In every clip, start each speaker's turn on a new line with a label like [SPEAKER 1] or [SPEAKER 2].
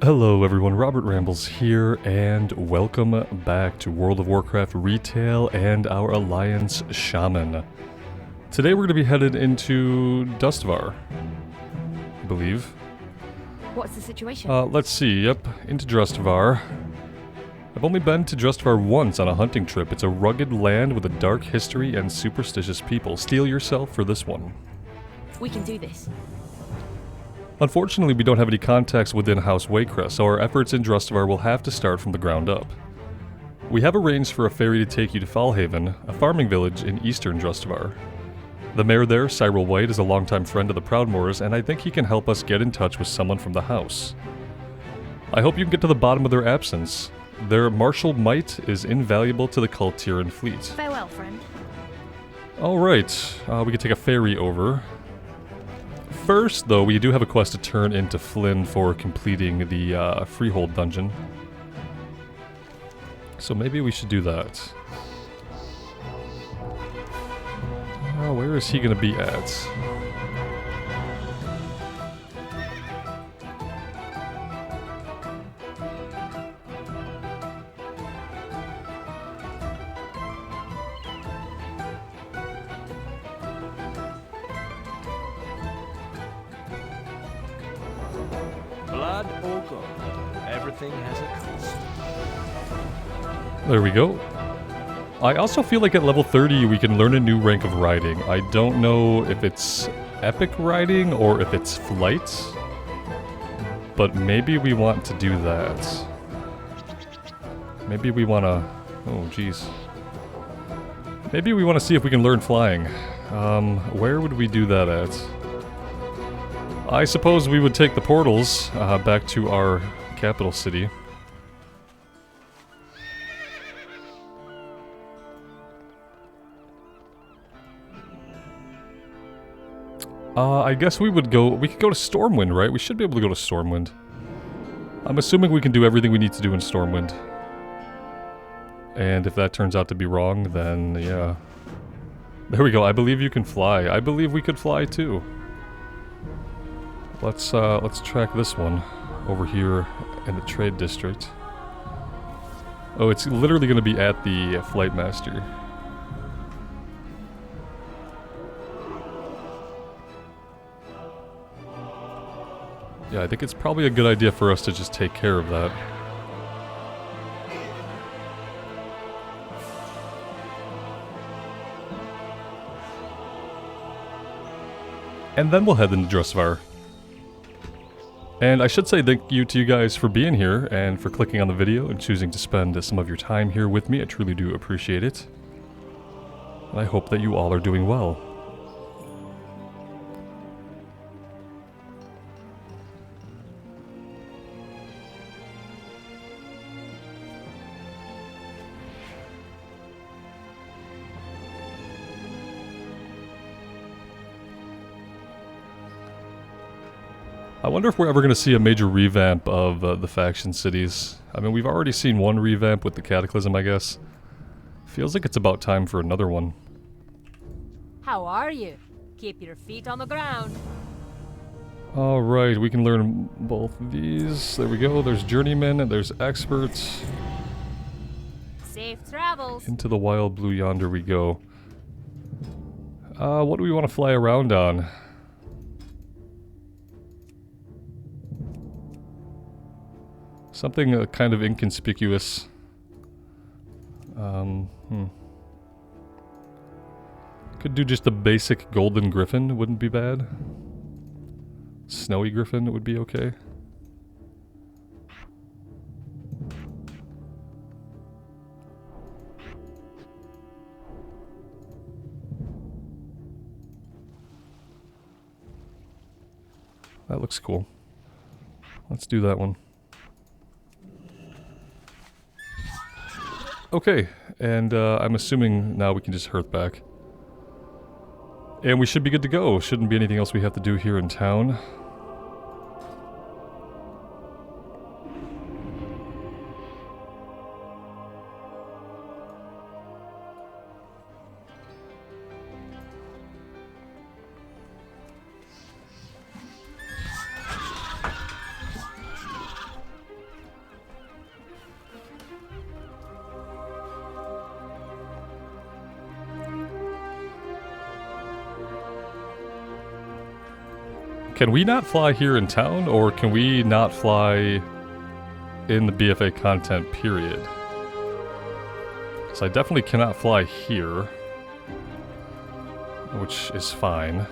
[SPEAKER 1] Hello everyone, Robert Rambles here, and welcome back to World of Warcraft Retail and our Alliance Shaman. Today we're going to be headed into Drustvar, I believe.
[SPEAKER 2] What's the situation?
[SPEAKER 1] Let's see, yep, into Drustvar. I've only been to Drustvar once on a hunting trip. It's a rugged land with a dark history and superstitious people. Steel yourself for this one.
[SPEAKER 2] We can do this.
[SPEAKER 1] Unfortunately, we don't have any contacts within House Warcraft, so our efforts in Drustvar will have to start from the ground up. We have arranged for a ferry to take you to Fallhaven, a farming village in eastern Drustvar. The mayor there, Cyril White, is a longtime friend of the Proudmoors, and I think he can help us get in touch with someone from the house. I hope you can get to the bottom of their absence. Their martial might is invaluable to the Kultiran fleet.
[SPEAKER 2] Farewell, friend.
[SPEAKER 1] Alright, we can take a ferry over. First, though, we do have a quest to turn into Flynn for completing the Freehold dungeon. So maybe we should do that. Where is he going to be at?
[SPEAKER 3] Blood or gold, everything has a cost.
[SPEAKER 1] There we go. I also feel like at level 30 we can learn a new rank of riding. I don't know if it's epic riding or if it's flight, but maybe we want to do that. Maybe we want to... oh jeez. Maybe we want to see if we can learn flying. Where would we do that at? I suppose we would take the portals back to our capital city. I guess we could go to Stormwind, right? We should be able to go to Stormwind. I'm assuming we can do everything we need to do in Stormwind. And if that turns out to be wrong, then yeah. There we go, I believe you can fly. I believe we could fly too. Let's track this one over here in the trade district. Oh, it's literally going to be at the Flight Master. Yeah, I think it's probably a good idea for us to just take care of that. And then we'll head into Drustvar. And I should say thank you to you guys for being here and for clicking on the video and choosing to spend some of your time here with me. I truly do appreciate it. And I hope that you all are doing well. I wonder if we're ever going to see a major revamp of the faction cities. I mean, we've already seen one revamp with the Cataclysm, I guess. Feels like it's about time for another one.
[SPEAKER 4] How are you? Keep your feet on the ground.
[SPEAKER 1] Alright, we can learn both of these. There we go. There's Journeyman and there's Experts.
[SPEAKER 4] Safe travels.
[SPEAKER 1] Into the Wild Blue yonder we go. What do we want to fly around on? Something kind of inconspicuous. Could do just a basic Golden Griffin, wouldn't be bad. Snowy Griffin would be okay. That looks cool. Let's do that one. Okay, and I'm assuming now we can just hearth back. And we should be good to go. Shouldn't be anything else we have to do here in town. Can we not fly here in town, or can we not fly in the BFA content period? So I definitely cannot fly here, which is fine.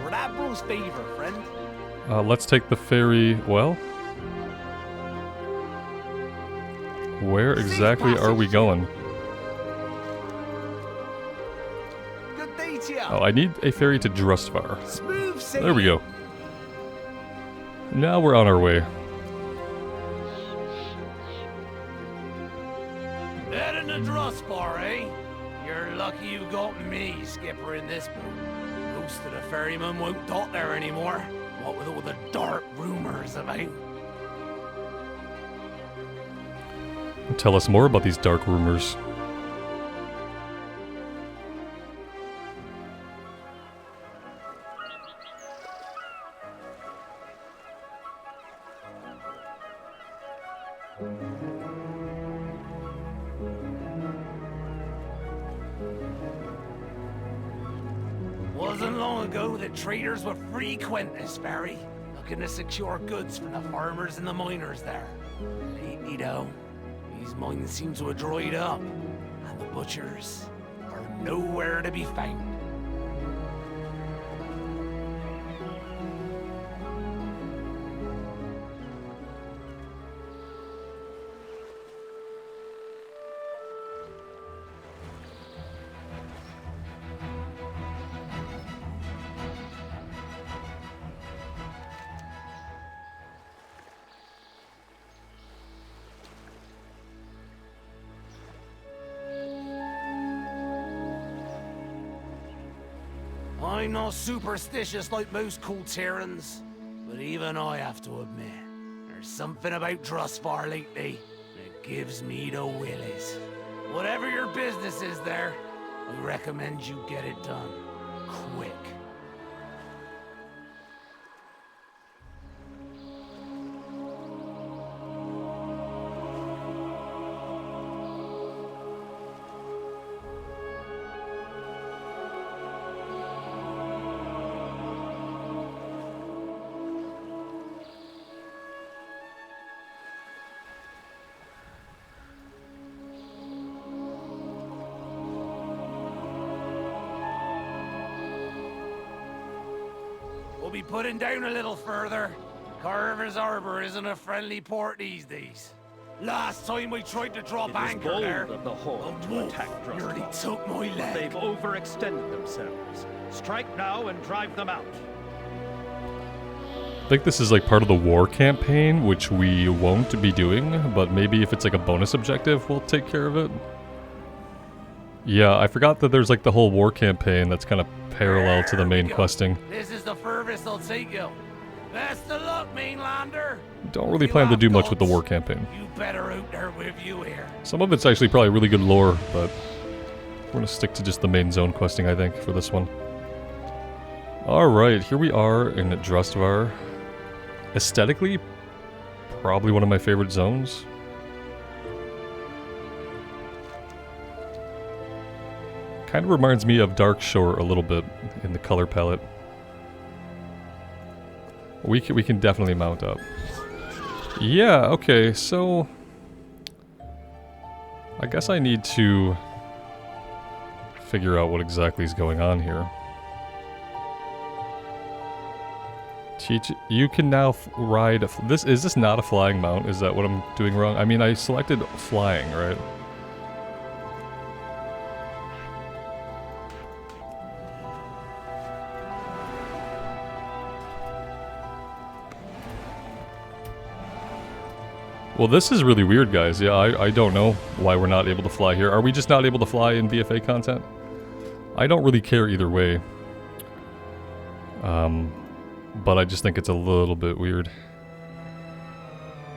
[SPEAKER 3] Radbro's favor, friend.
[SPEAKER 1] Let's take the ferry. Well, where exactly are we going?
[SPEAKER 3] Good day to you.
[SPEAKER 1] Oh, I need a ferry to Drustvar.
[SPEAKER 3] Smooth sailing.
[SPEAKER 1] There we go. Now we're on our way.
[SPEAKER 3] Heading to Drustvar, eh? You're lucky you got me, skipper, in this boat. Most of the ferrymen won't dock there anymore. What with all the dark rumors about.
[SPEAKER 1] Tell us more about these dark rumors.
[SPEAKER 3] Wasn't long ago that traders were frequent this ferry, looking to secure goods from the farmers and the miners there. Lately, though, these mines seem to have dried up, and the butchers are nowhere to be found. I'm not superstitious like most Kultirans, but even I have to admit, there's something about Drustvar lately that gives me the willies. Whatever your business is there, I recommend you get it done quick. We'll be putting down a little further. Carver's Arbor isn't a friendly port these days. Last time we tried to drop anchor
[SPEAKER 5] bold
[SPEAKER 3] there,
[SPEAKER 5] of the Horde
[SPEAKER 3] a
[SPEAKER 5] to
[SPEAKER 3] wolf
[SPEAKER 5] attack Drustvar.
[SPEAKER 3] nearly took my leg.
[SPEAKER 5] They've overextended themselves. Strike now and drive them out.
[SPEAKER 1] I think this is like part of the war campaign, which we won't be doing, but maybe if it's like a bonus objective, we'll take care of it. Yeah, I forgot that there's like the whole war campaign that's kind of parallel to the main questing.
[SPEAKER 3] This is the furthest I'll take you. Best of luck, mainlander.
[SPEAKER 1] Don't really
[SPEAKER 3] You
[SPEAKER 1] plan to
[SPEAKER 3] have
[SPEAKER 1] do much with the
[SPEAKER 3] gods.
[SPEAKER 1] war campaign.
[SPEAKER 3] You better out there with you here.
[SPEAKER 1] Some of it's actually probably really good lore, but we're gonna stick to just the main zone questing, I think, for this one. Alright, here we are in Drustvar. Aesthetically, probably one of my favorite zones. Kind of reminds me of Dark Shore a little bit in the color palette. We can definitely mount up. Yeah, okay, so I guess I need to figure out what exactly is going on here. You can now ride this. Is this not a flying mount? Is that what I'm doing wrong? I mean, I selected flying, right? Well, this is really weird, guys. Yeah, I don't know why we're not able to fly here. Are we just not able to fly in BFA content? I don't really care either way. But I just think it's a little bit weird.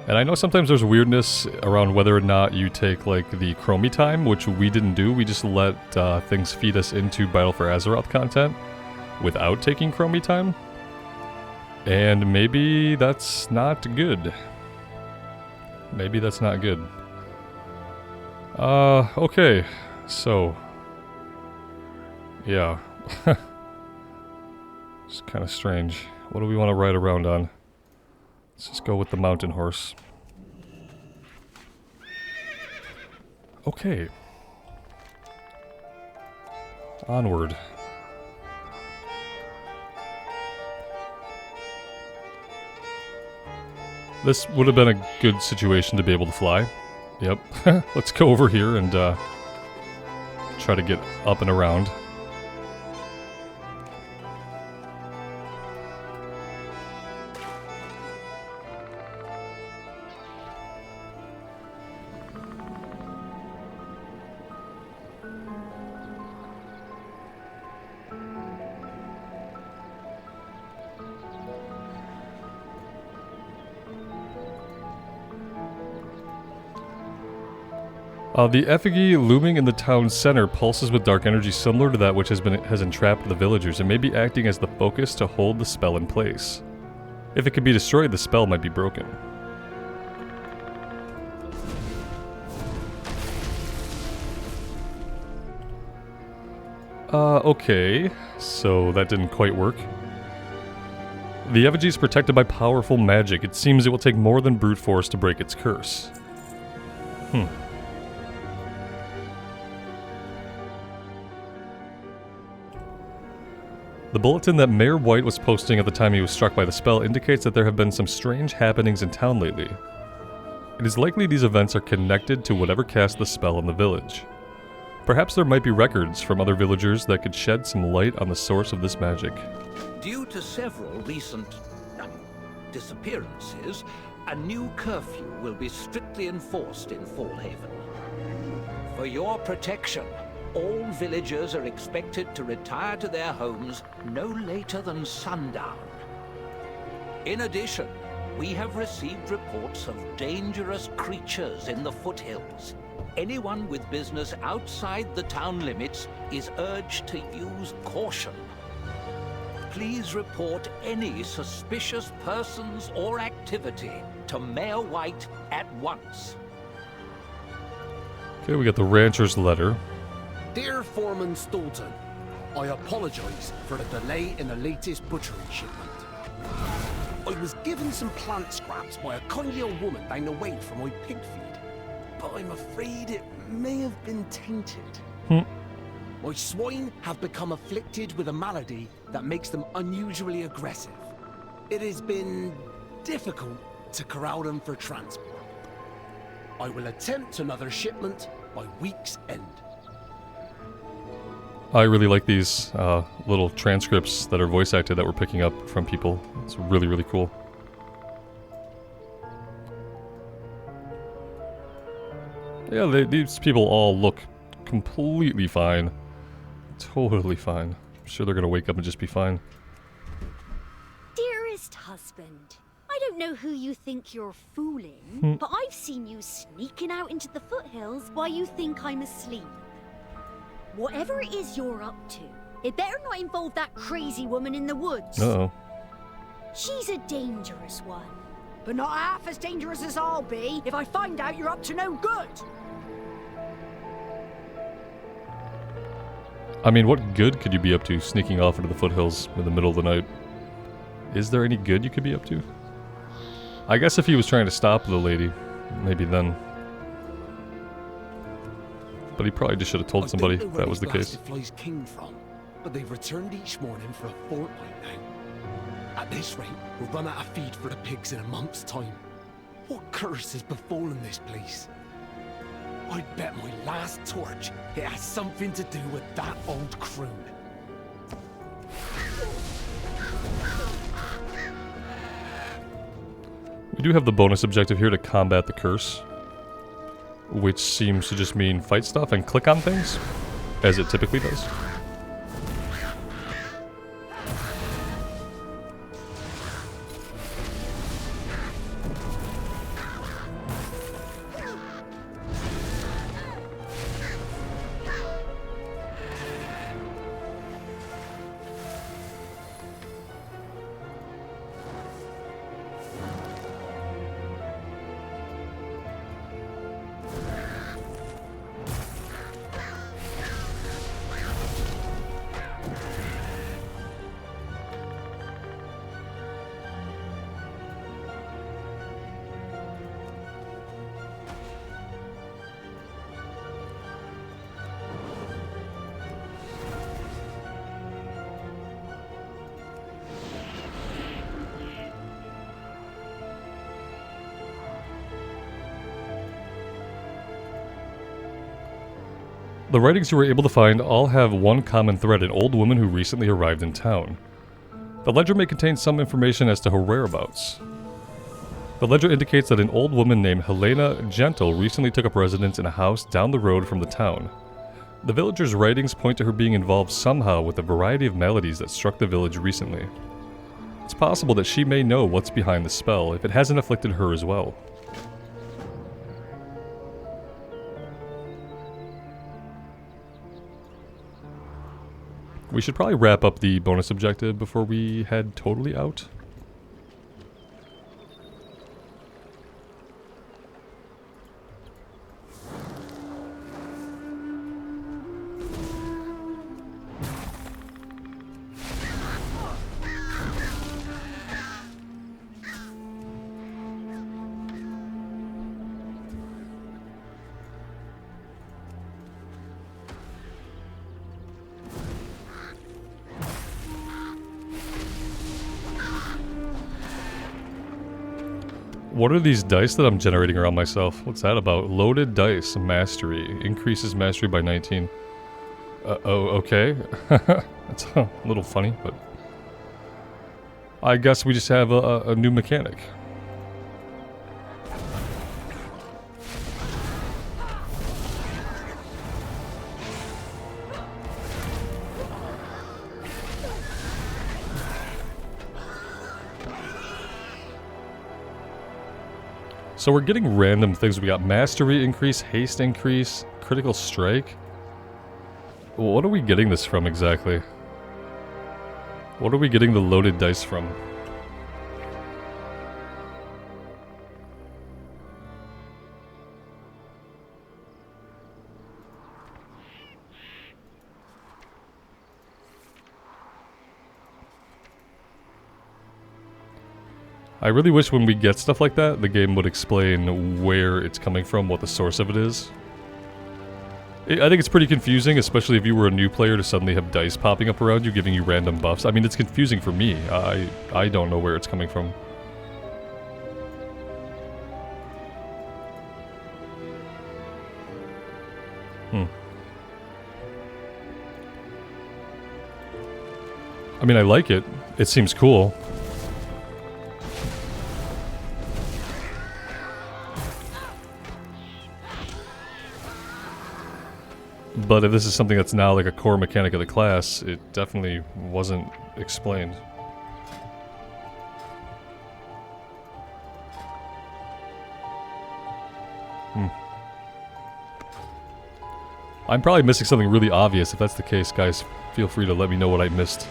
[SPEAKER 1] And I know sometimes there's weirdness around whether or not you take, like, the chromie time, which we didn't do. We just let things feed us into Battle for Azeroth content without taking chromie time. And maybe that's not good. Maybe that's not good. Okay. So. Yeah. It's kind of strange. What do we want to ride around on? Let's just go with the mountain horse. Okay. Onward. This would have been a good situation to be able to fly. Yep. Let's go over here and try to get up and around. The effigy looming in the town's center pulses with dark energy similar to that which has entrapped the villagers and may be acting as the focus to hold the spell in place. If it could be destroyed, the spell might be broken. Okay, so that didn't quite work. The effigy is protected by powerful magic. It seems it will take more than brute force to break its curse. The bulletin that Mayor White was posting at the time he was struck by the spell indicates that there have been some strange happenings in town lately. It is likely these events are connected to whatever cast the spell in the village. Perhaps there might be records from other villagers that could shed some light on the source of this magic.
[SPEAKER 5] Due to several recent disappearances, a new curfew will be strictly enforced in Fallhaven. For your protection, all villagers are expected to retire to their homes no later than sundown. In addition, we have received reports of dangerous creatures in the foothills. Anyone with business outside the town limits is urged to use caution. Please report any suspicious persons or activity to Mayor White at once.
[SPEAKER 1] Okay, we got the rancher's letter.
[SPEAKER 3] Dear Foreman Stolton, I apologise for the delay in the latest butchery shipment. I was given some plant scraps by a kindly old woman down the way for my pig feed, but I'm afraid it may have been tainted. My swine have become afflicted with a malady that makes them unusually aggressive. It has been difficult to corral them for transport. I will attempt another shipment by week's end.
[SPEAKER 1] I really like these little transcripts that are voice acted that we're picking up from people. It's really, really cool. Yeah, these people all look completely fine. Totally fine. I'm sure they're gonna wake up and just be fine.
[SPEAKER 6] Dearest husband, I don't know who you think you're fooling, but I've seen you sneaking out into the foothills while you think I'm asleep. Whatever it is you're up to, it better not involve that crazy woman in the woods.
[SPEAKER 1] Uh-oh.
[SPEAKER 6] She's a dangerous one.
[SPEAKER 4] But not half as dangerous as I'll be if I find out you're up to no good.
[SPEAKER 1] I mean, what good could you be up to sneaking off into the foothills in the middle of the night? Is there any good you could be up to? I guess if he was trying to stop the lady, maybe then. But he probably just should have told somebody if that was the case.
[SPEAKER 3] Flies came from, but they've returned each morning for a fortnight now. At this rate, we'll run out of feed for the pigs in a month's time. What curse has befallen this place? I'd bet my last torch it has something to do with that old croon.
[SPEAKER 1] We do have the bonus objective here to combat the curse, which seems to just mean fight stuff and click on things, as it typically does. The writings you were able to find all have one common thread: an old woman who recently arrived in town. The ledger may contain some information as to her whereabouts. The ledger indicates that an old woman named Helena Gentle recently took up residence in a house down the road from the town. The villagers' writings point to her being involved somehow with a variety of maladies that struck the village recently. It's possible that she may know what's behind the spell, if it hasn't afflicted her as well. We should probably wrap up the bonus objective before we head totally out. What are these dice that I'm generating around myself? What's that about? Loaded dice, mastery. Increases mastery by 19. Oh, okay. That's a little funny, but... I guess we just have a new mechanic. So we're getting random things. We got mastery increase, haste increase, critical strike. What are we getting this from exactly? What are we getting the loaded dice from? I really wish when we get stuff like that, the game would explain where it's coming from, what the source of it is. I think it's pretty confusing, especially if you were a new player, to suddenly have dice popping up around you, giving you random buffs. I mean, it's confusing for me. I don't know where it's coming from. I mean, I like it. It seems cool. But if this is something that's now like a core mechanic of the class, it definitely wasn't explained. I'm probably missing something really obvious. If that's the case, guys, feel free to let me know what I missed.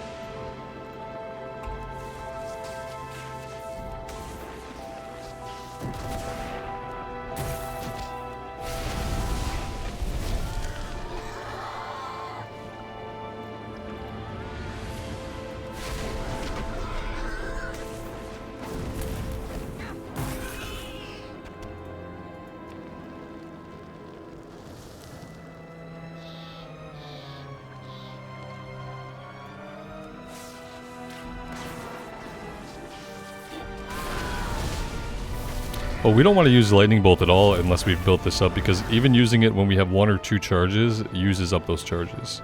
[SPEAKER 1] Well, we don't want to use Lightning Bolt at all unless we've built this up, because even using it when we have 1 or 2 charges uses up those charges.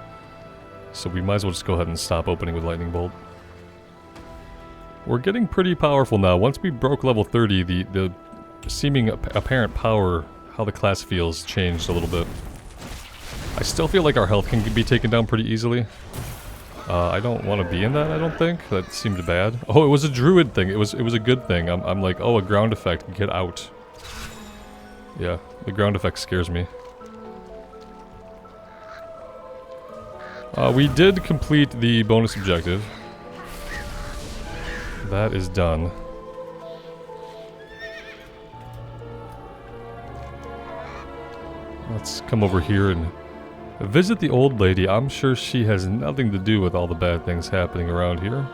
[SPEAKER 1] So we might as well just go ahead and stop opening with Lightning Bolt. We're getting pretty powerful now. Once we broke level 30, the seeming apparent power, how the class feels, changed a little bit. I still feel like our health can be taken down pretty easily. I don't want to be in that, I don't think. That seemed bad. Oh, it was a druid thing. It was a good thing. I'm like, oh, a ground effect. Get out. Yeah, the ground effect scares me. We did complete the bonus objective. That is done. Let's come over here and visit the old lady. I'm sure she has nothing to do with all the bad things happening around here.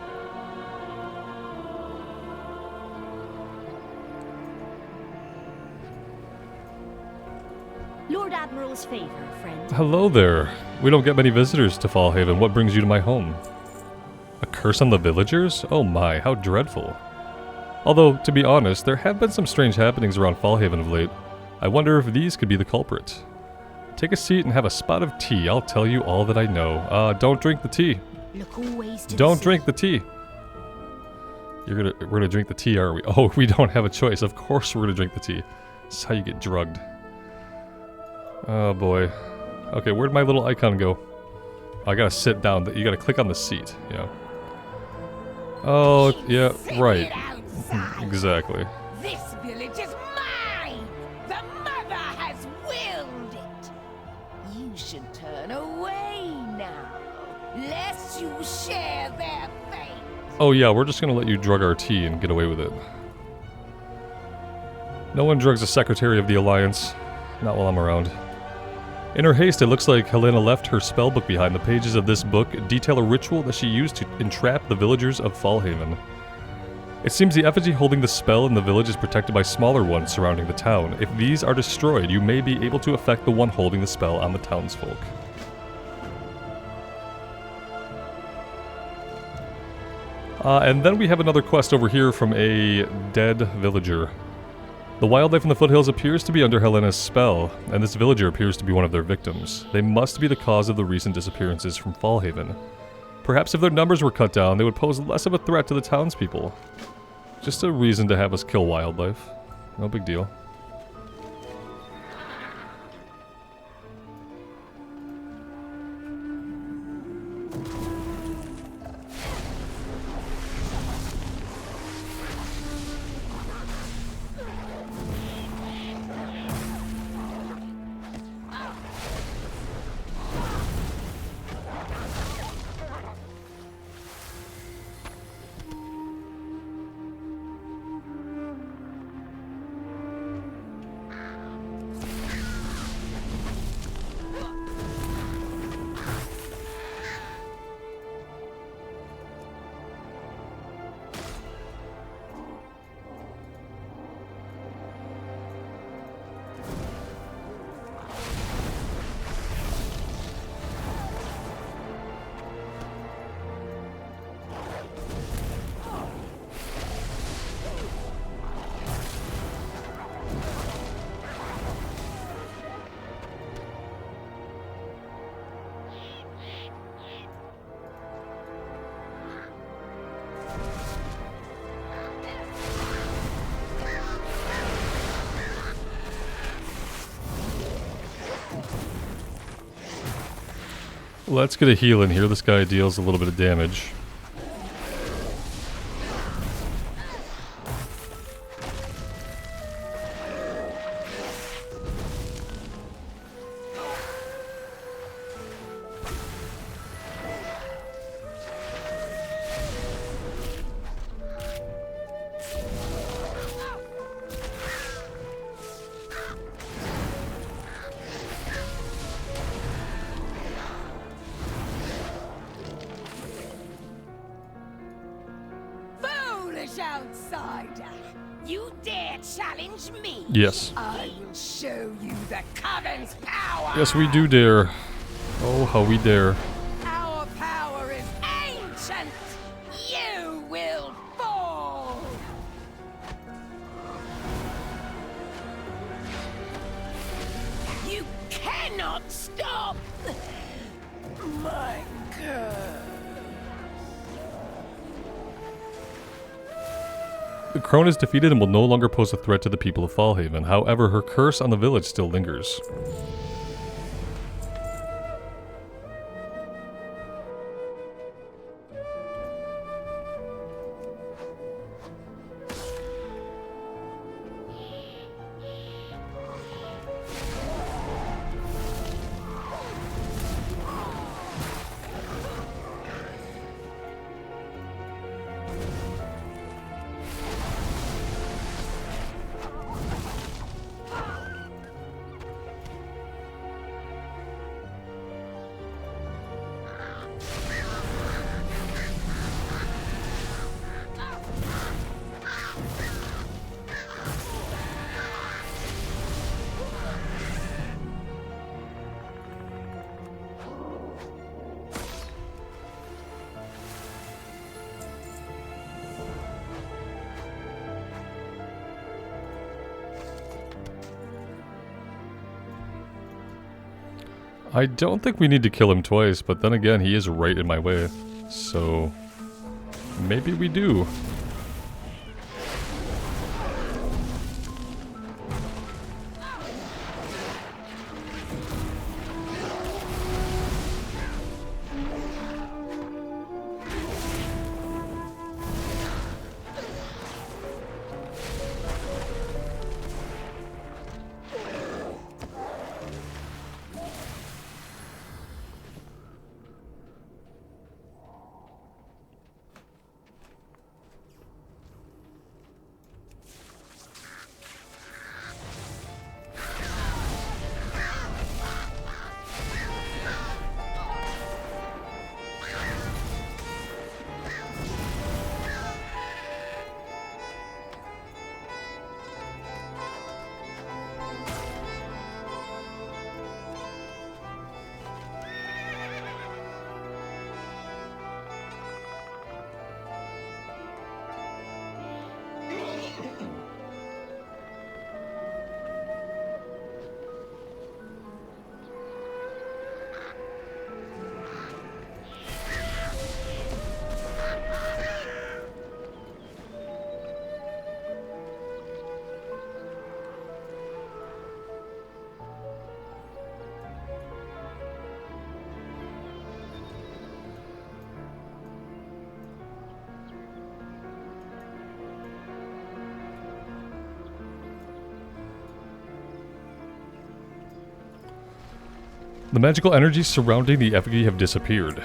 [SPEAKER 6] Lord Admiral's favor, friend.
[SPEAKER 1] Hello there. We don't get many visitors to Fallhaven. What brings you to my home? A curse on the villagers? Oh my, how dreadful. Although, to be honest, there have been some strange happenings around Fallhaven of late. I wonder if these could be the culprit. Take a seat and have a spot of tea. I'll tell you all that I know. Don't drink the tea.
[SPEAKER 6] Look always to
[SPEAKER 1] Don't
[SPEAKER 6] the
[SPEAKER 1] drink the tea. We're gonna drink the tea, are we? Oh, we don't have a choice. Of course we're gonna drink the tea. This is how you get drugged. Oh boy. Okay, where'd my little icon go? I gotta sit down. You gotta click on the seat. Yeah. Oh, yeah, right. Exactly.
[SPEAKER 7] This village is mine! The mother has willed it! You should turn away now, lest you share their fate.
[SPEAKER 1] Oh yeah, we're just gonna let you drug our tea and get away with it. No one drugs the Secretary of the Alliance. Not while I'm around. In her haste, it looks like Helena left her spellbook behind. The pages of this book detail a ritual that she used to entrap the villagers of Fallhaven. It seems the effigy holding the spell in the village is protected by smaller ones surrounding the town. If these are destroyed, you may be able to affect the one holding the spell on the townsfolk. And then we have another quest over here from a dead villager. The wildlife in the foothills appears to be under Helena's spell, and this villager appears to be one of their victims. They must be the cause of the recent disappearances from Fallhaven. Perhaps if their numbers were cut down, they would pose less of a threat to the townspeople. Just a reason to have us kill wildlife. No big deal. Let's get a heal in here. This guy deals a little bit of damage.
[SPEAKER 7] Outsider, you dare challenge me?
[SPEAKER 1] Yes.
[SPEAKER 7] I will show you the Coven's power.
[SPEAKER 1] Yes, we do dare. Oh, how we dare.
[SPEAKER 7] Our power is ancient. You will fall. You cannot stop my curse.
[SPEAKER 1] The crone is defeated and will no longer pose a threat to the people of Fallhaven. However, her curse on the village still lingers. I don't think we need to kill him twice, but then again, he is right in my way. So, maybe we do. The magical energies surrounding the effigy have disappeared.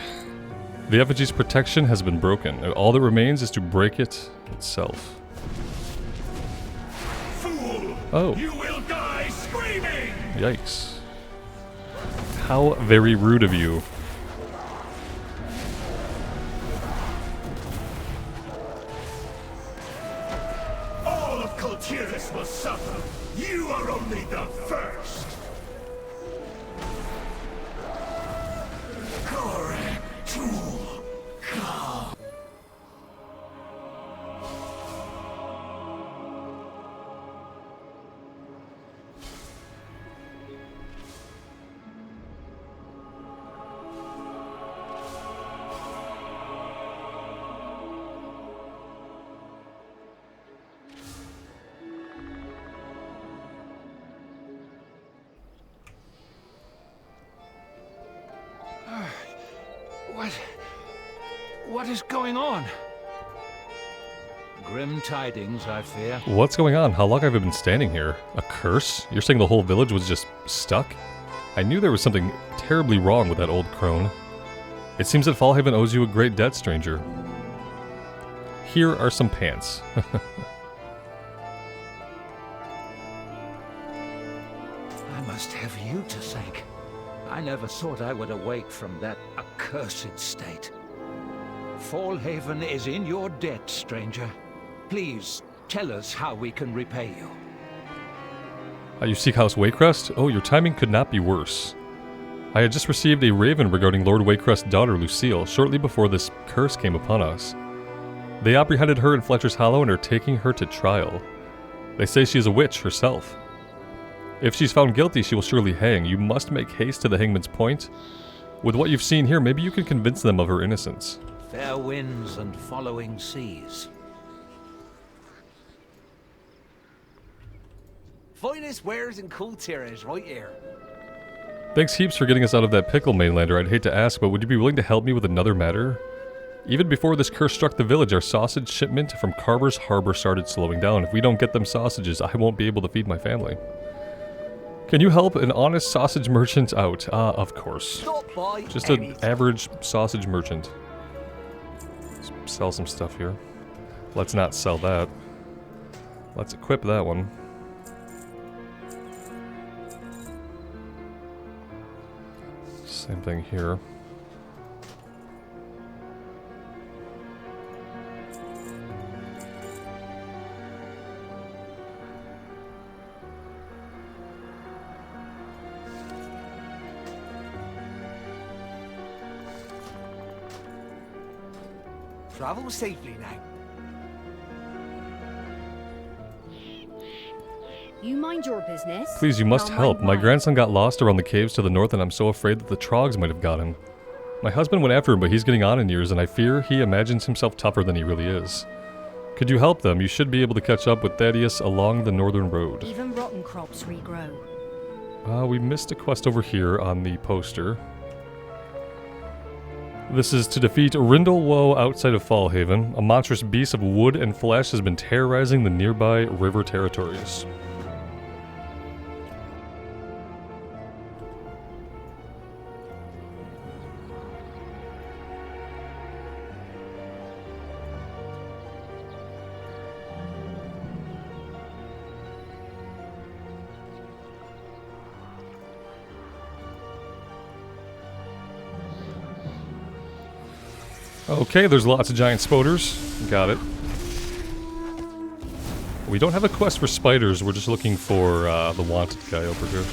[SPEAKER 1] The effigy's protection has been broken. All that remains is to break it itself.
[SPEAKER 8] Fool!
[SPEAKER 1] Oh.
[SPEAKER 8] You will die screaming!
[SPEAKER 1] Yikes. How very rude of you.
[SPEAKER 8] All of Kultiris will suffer. You are only the first. Correct tool. Come.
[SPEAKER 5] What is going on? Grim tidings, I fear.
[SPEAKER 1] What's going on? How long have I been standing here? A curse? You're saying the whole village was just stuck? I knew there was something terribly wrong with that old crone. It seems that Fallhaven owes you a great debt, stranger. Here are some pants.
[SPEAKER 5] I must have you to thank. I never thought I would awake from that accursed state. Fallhaven is in your debt, stranger. Please, tell us how we can repay you.
[SPEAKER 1] You seek House Waycrest? Oh, your timing could not be worse. I had just received a raven regarding Lord Waycrest's daughter, Lucille, shortly before this curse came upon us. They apprehended her in Fletcher's Hollow and are taking her to trial. They say she is a witch herself. If she's found guilty, she will surely hang. You must make haste to the Hangman's Point. With what you've seen here, maybe you can convince them of her innocence.
[SPEAKER 5] Fair winds and following seas.
[SPEAKER 3] Finest wares in Kultiris right here.
[SPEAKER 1] Thanks heaps for getting us out of that pickle, Mainlander. I'd hate to ask, but would you be willing to help me with another matter? Even before this curse struck the village, our sausage shipment from Carver's Harbor started slowing down. If we don't get them sausages, I won't be able to feed my family. Can you help an honest sausage merchant out? Of course.
[SPEAKER 3] Stop by
[SPEAKER 1] Just an
[SPEAKER 3] anytime.
[SPEAKER 1] average sausage merchant. Let's sell some stuff here. Let's not sell that. Let's equip that one. Same thing here.
[SPEAKER 3] Travel safely now.
[SPEAKER 6] You mind your business.
[SPEAKER 1] Please, you must
[SPEAKER 6] I'll
[SPEAKER 1] help.
[SPEAKER 6] mind
[SPEAKER 1] My
[SPEAKER 6] mine.
[SPEAKER 1] grandson got lost around the caves to the north, and I'm so afraid that the trogs might have got him. My husband went after him, but he's getting on in years, and I fear he imagines himself tougher than he really is. Could you help them? You should be able to catch up with Thaddeus along the northern road.
[SPEAKER 6] Even rotten crops regrow.
[SPEAKER 1] We missed a quest over here on the poster. This is to defeat Rindlewoe outside of Fallhaven. A monstrous beast of wood and flesh has been terrorizing the nearby river territories. Okay, there's lots of giant spoders. Got it. We don't have a quest for spiders, we're just looking for the wanted guy over here.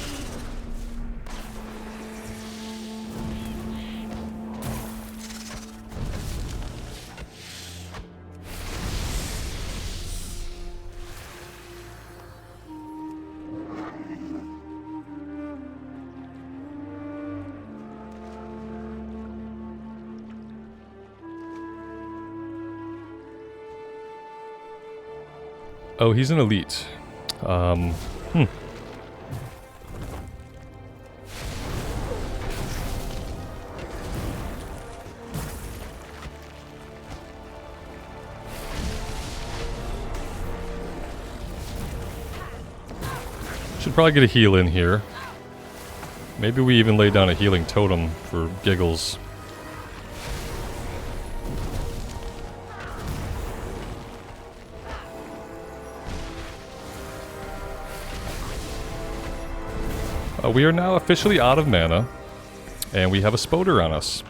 [SPEAKER 1] Oh, he's an elite. Should probably get a heal in here. Maybe we even lay down a healing totem for giggles. We are now officially out of mana, and we have a spoder on us.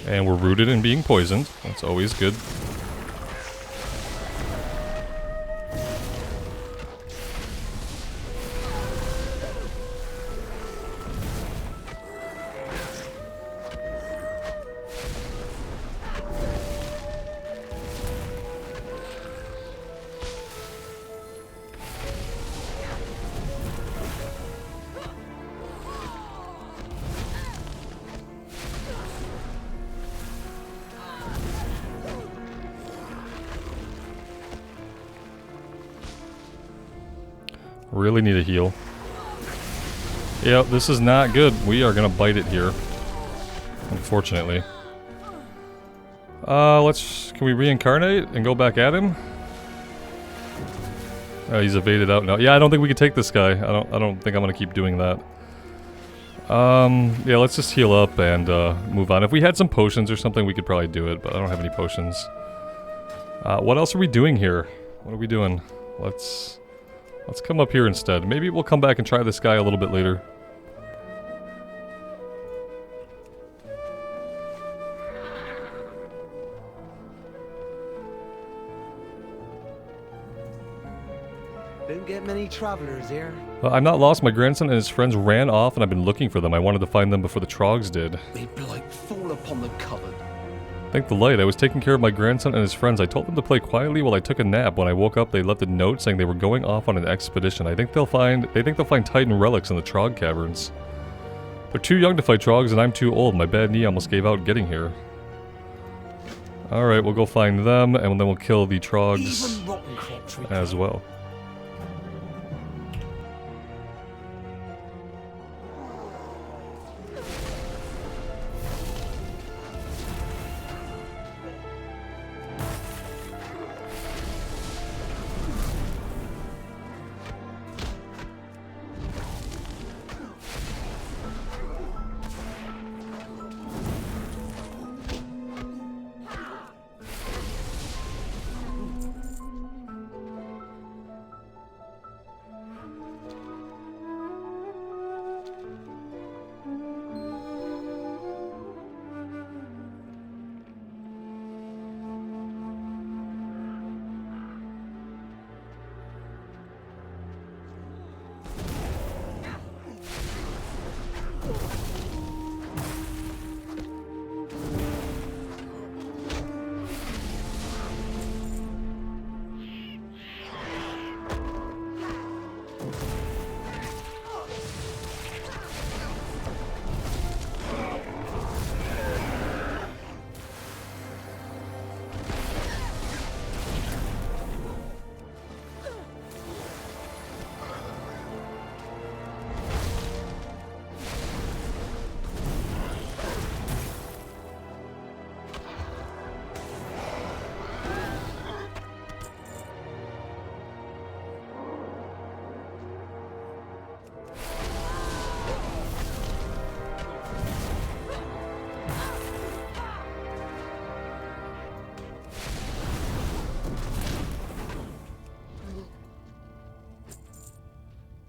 [SPEAKER 1] And we're rooted in being poisoned. That's always good. Really need a heal. Yep, this is not good. We are gonna bite it here. Unfortunately. Can we reincarnate and go back at him? Oh, he's evaded out now. Yeah, I don't think we can take this guy. I don't think I'm gonna keep doing that. Yeah, let's just heal up and move on. If we had some potions or something, we could probably do it, but I don't have any potions. What else are we doing here? What are we doing? Let's come up here instead. Maybe we'll come back and try this guy a little bit later.
[SPEAKER 3] Don't get many travelers here.
[SPEAKER 1] I'm not lost. My grandson and his friends ran off and I've been looking for them. I wanted to find them before the trogs did.
[SPEAKER 5] They blight fall upon the covered.
[SPEAKER 1] Thank the light. I was taking care of my grandson and his friends. I told them to play quietly while I took a nap. When I woke up, they left a note saying they were going off on an expedition. They think they'll find Titan relics in the Trog caverns. They're too young to fight Trogs and I'm too old. My bad knee almost gave out getting here. Alright, we'll go find them and then we'll kill the Trogs as well.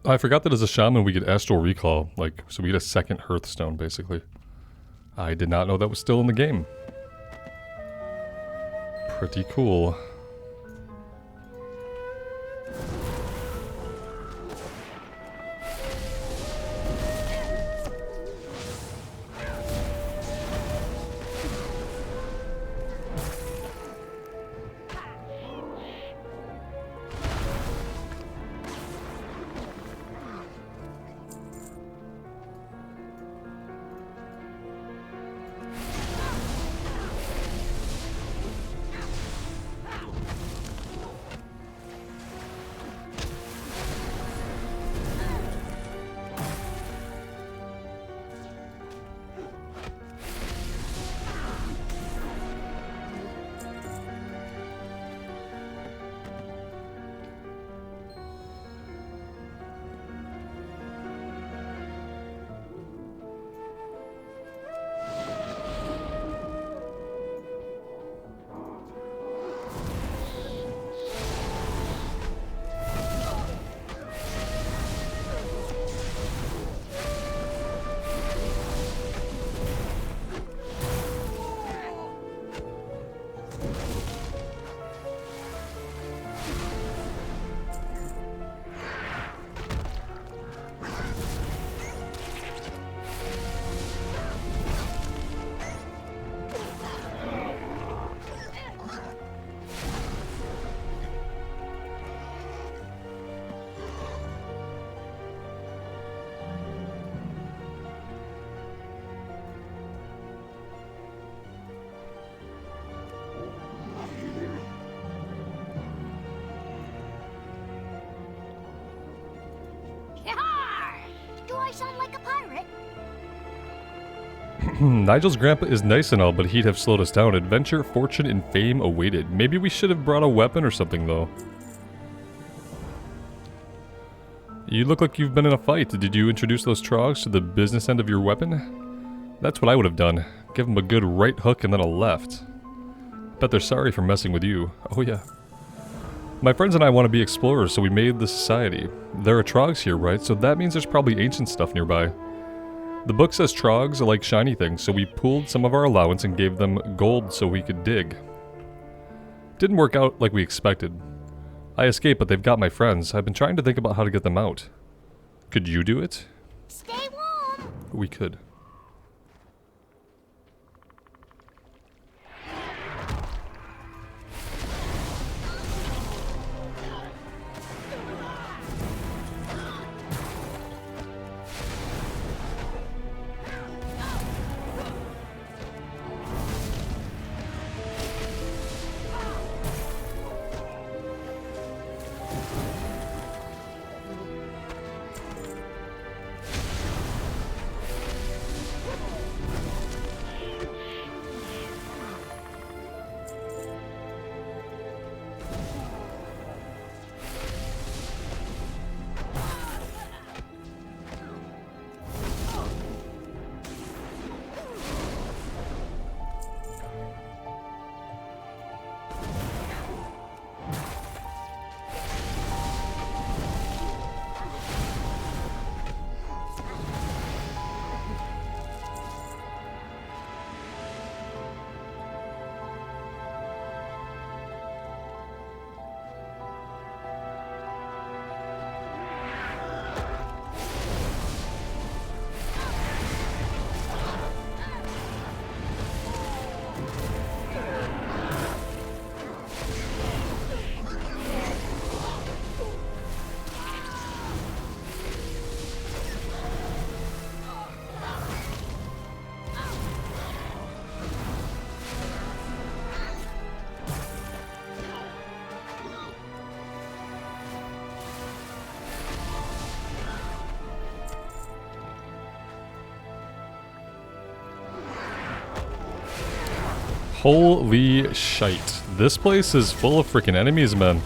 [SPEAKER 1] I forgot that as a shaman we get astral recall, like, so we get a second Hearthstone, basically. I did not know that was still in the game. Pretty cool.
[SPEAKER 6] Do I sound like a pirate?
[SPEAKER 1] Nigel's grandpa is nice and all, but he'd have slowed us down. Adventure, fortune, and fame awaited. Maybe we should have brought a weapon or something, though. You look like you've been in a fight. Did you introduce those trogs to the business end of your weapon? That's what I would have done. Give them a good right hook and then a left. Bet they're sorry for messing with you. Oh yeah. My friends and I want to be explorers, so we made the society. There are trogs here, right? So that means there's probably ancient stuff nearby. The book says trogs are like shiny things, so we pooled some of our allowance and gave them gold so we could dig. Didn't work out like we expected. I escaped, but they've got my friends. I've been trying to think about how to get them out. Could you do it?
[SPEAKER 6] Stay warm.
[SPEAKER 1] We could. Holy shite. This place is full of freaking enemies, man.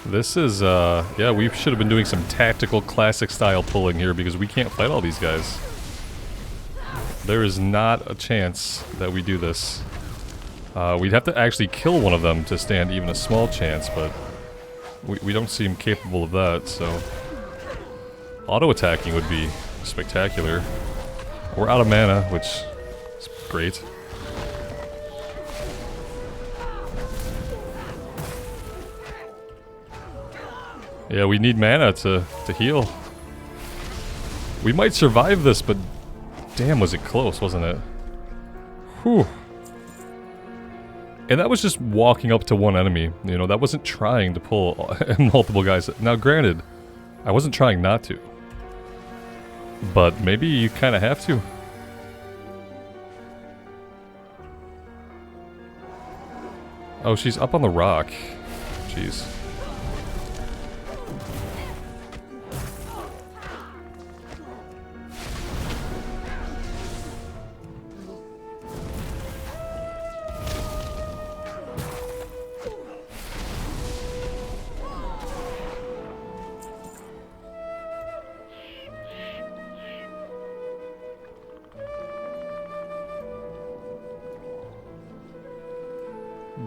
[SPEAKER 1] This is, yeah, we should have been doing some tactical classic style pulling here because we can't fight all these guys. There is not a chance that we do this. We'd have to actually kill one of them to stand even a small chance, but we don't seem capable of that, so... Auto-attacking would be spectacular. We're out of mana, which is great. Yeah, we need mana to heal. We might survive this, but damn, was it close, wasn't it? Whew. And that was just walking up to one enemy. You know, that wasn't trying to pull multiple guys. Now, granted, I wasn't trying not to. But maybe you kind of have to. Oh, she's up on the rock. Jeez.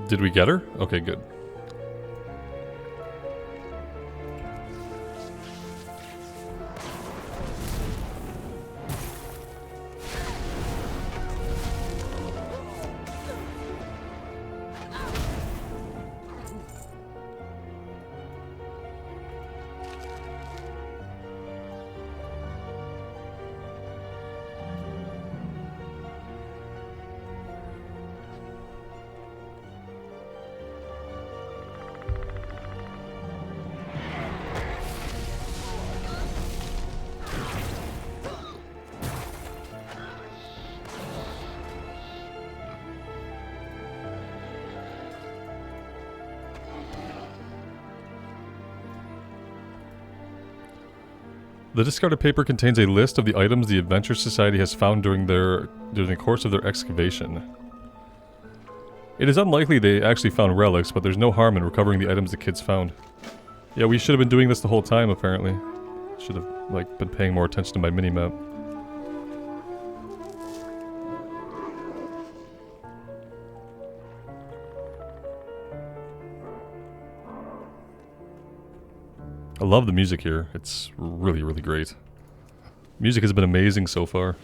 [SPEAKER 1] Did we get her? Okay, good. The discarded paper contains a list of the items the Adventure Society has found during the course of their excavation. It is unlikely they actually found relics, but there's no harm in recovering the items the kids found. Yeah, we should have been doing this the whole time, apparently. Should have, like, been paying more attention to my minimap. I love the music here. It's really, really great. Music has been amazing so far.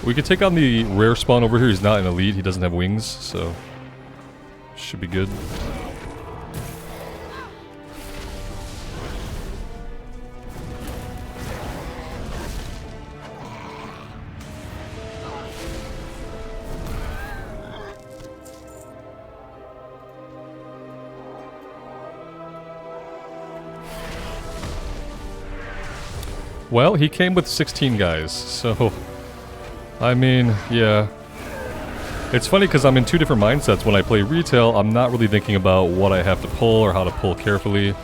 [SPEAKER 1] We could take on the rare spawn over here. He's not an elite. He doesn't have wings, so should be good. Well, he came with 16 guys, so... I mean, yeah. It's funny because I'm in two different mindsets. When I play retail, I'm not really thinking about what I have to pull or how to pull carefully.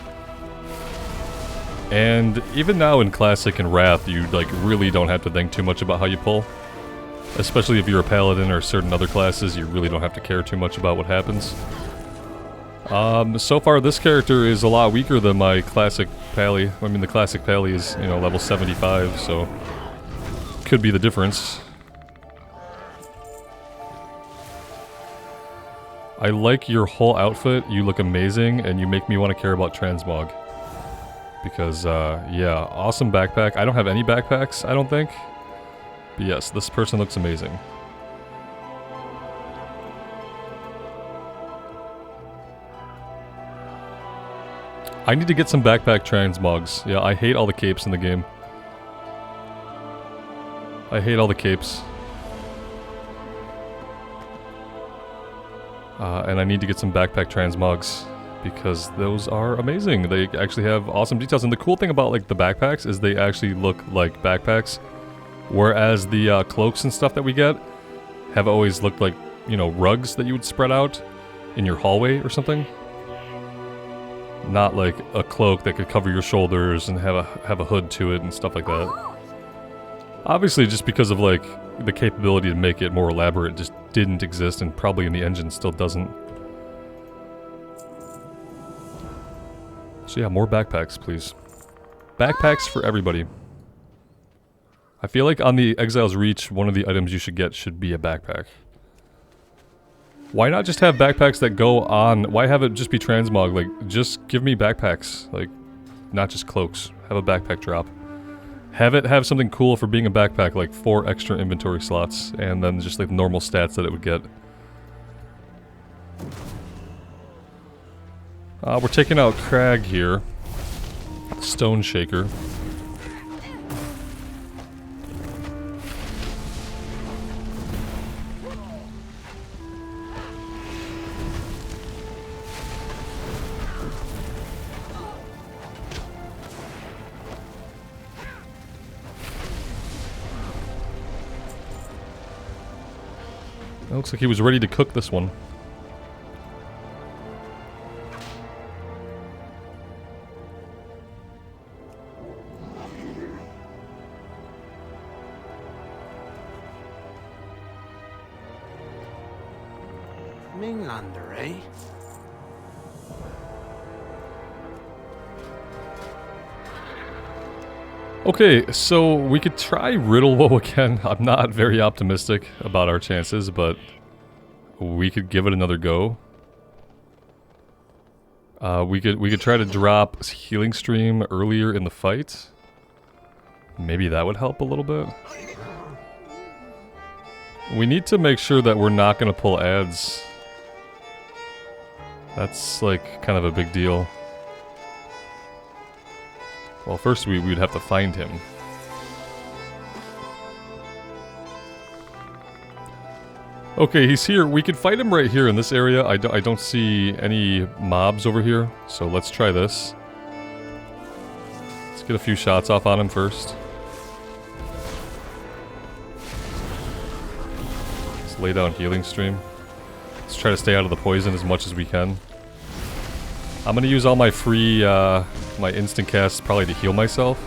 [SPEAKER 1] And even now in Classic and Wrath, you like really don't have to think too much about how you pull. Especially if you're a Paladin or certain other classes, you really don't have to care too much about what happens. So far this character is a lot weaker than my Classic Pally. I mean, the Classic Pally is, you know, level 75, so... could be the difference. I like your whole outfit, you look amazing, and you make me want to care about Transmog. Because, yeah, awesome backpack. I don't have any backpacks, I don't think. But yes, this person looks amazing. I need to get some backpack Transmogs. Yeah, I hate all the capes in the game. I hate all the capes. And I need to get some backpack transmogs because those are amazing. They actually have awesome details. And the cool thing about like the backpacks is they actually look like backpacks. Whereas the cloaks and stuff that we get have always looked like, you know, rugs that you would spread out in your hallway or something. Not like a cloak that could cover your shoulders and have a hood to it and stuff like that. Obviously, just because of, like, the capability to make it more elaborate just didn't exist, and probably in the engine still doesn't. So yeah, more backpacks, please. Backpacks for everybody. I feel like on the Exile's Reach, one of the items you should get should be a backpack. Why not just have backpacks that go on? Why have it just be transmog? Like, just give me backpacks. Like, not just cloaks. Have a backpack drop. Have it have something cool for being a backpack, like 4 extra inventory slots, and then just like normal stats that it would get. We're taking out Crag here. Stone Shaker. It looks like he was ready to cook this one.
[SPEAKER 3] Mainlander, eh?
[SPEAKER 1] Okay, so we could try Riddlewoe again. I'm not very optimistic about our chances, but we could give it another go. We could try to drop Healing Stream earlier in the fight. Maybe that would help a little bit. We need to make sure that we're not going to pull ads. That's like kind of a big deal. Well, first we would have to find him. Okay, he's here. We could fight him right here in this area. I don't see any mobs over here, so let's try this. Let's get a few shots off on him first. Let's lay down Healing Stream. Let's try to stay out of the poison as much as we can. I'm gonna use all my free, my instant casts probably to heal myself.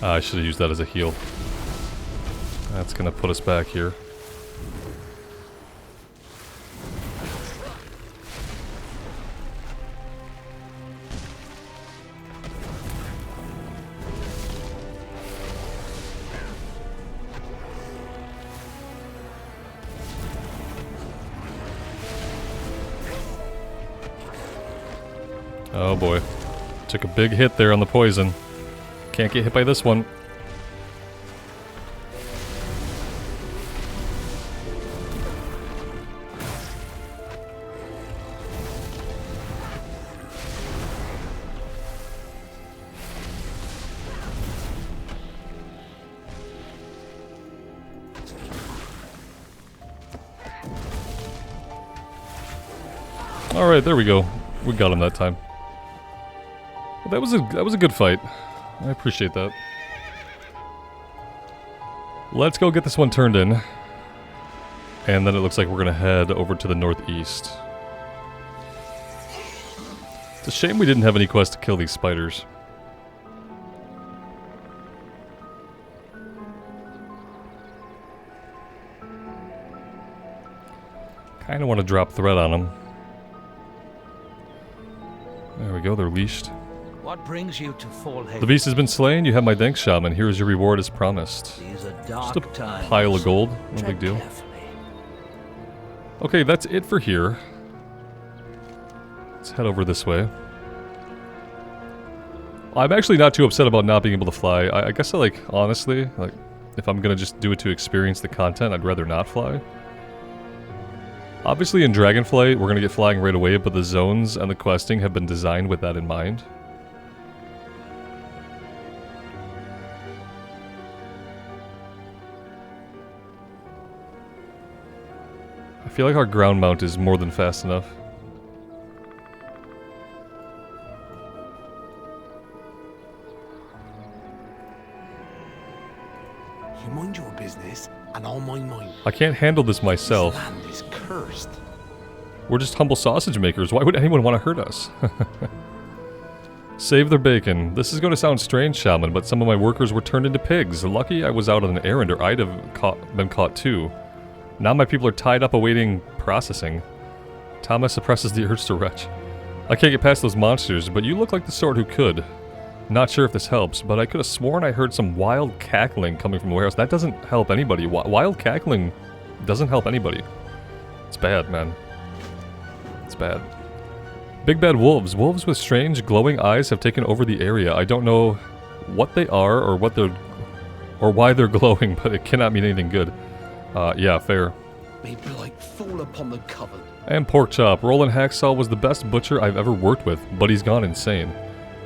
[SPEAKER 1] I should have used that as a heal. That's gonna put us back here. Oh boy. Took a big hit there on the poison. Can't get hit by this one. Alright, there we go. We got him that time. Well, that was a good fight. I appreciate that. Let's go get this one turned in. And then it looks like we're gonna head over to the northeast. It's a shame we didn't have any quest to kill these spiders. Kinda want to drop threat on them. There we go, they're leashed.
[SPEAKER 5] What brings you to Fallhaven?
[SPEAKER 1] The beast has been slain. You have my thanks, Shaman. Here is your reward as promised.
[SPEAKER 5] These are dark
[SPEAKER 1] Just a
[SPEAKER 5] times.
[SPEAKER 1] pile of gold. No
[SPEAKER 5] Tread
[SPEAKER 1] big deal.
[SPEAKER 5] carefully.
[SPEAKER 1] Okay, that's it for here. Let's head over this way. I'm actually not too upset about not being able to fly. I guess I like, honestly, like, if I'm gonna just do it to experience the content, I'd rather not fly. Obviously in Dragonflight, we're gonna get flying right away, but the zones and the questing have been designed with that in mind. I feel like our ground mount is more than fast enough.
[SPEAKER 3] You mind your business, and I'll mind mine.
[SPEAKER 1] I can't handle this myself.
[SPEAKER 3] This land is cursed.
[SPEAKER 1] We're just humble sausage makers. Why would anyone want to hurt us? Save their bacon. This is going to sound strange, Shaman, but some of my workers were turned into pigs. Lucky I was out on an errand or I'd have been caught too. Now my people are tied up awaiting processing. Thomas suppresses the urge to retch. I can't get past those monsters, but you look like the sort who could. Not sure if this helps, but I could have sworn I heard some wild cackling coming from the warehouse. That doesn't help anybody. Wild cackling doesn't help anybody. It's bad, man. It's bad. Big bad wolves. Wolves with strange glowing eyes have taken over the area. I don't know what they are or why they're glowing, but it cannot mean anything good. Yeah, fair.
[SPEAKER 5] May blight fall upon the coven.
[SPEAKER 1] And Pork Chop. Roland Hacksaw was the best butcher I've ever worked with, but he's gone insane.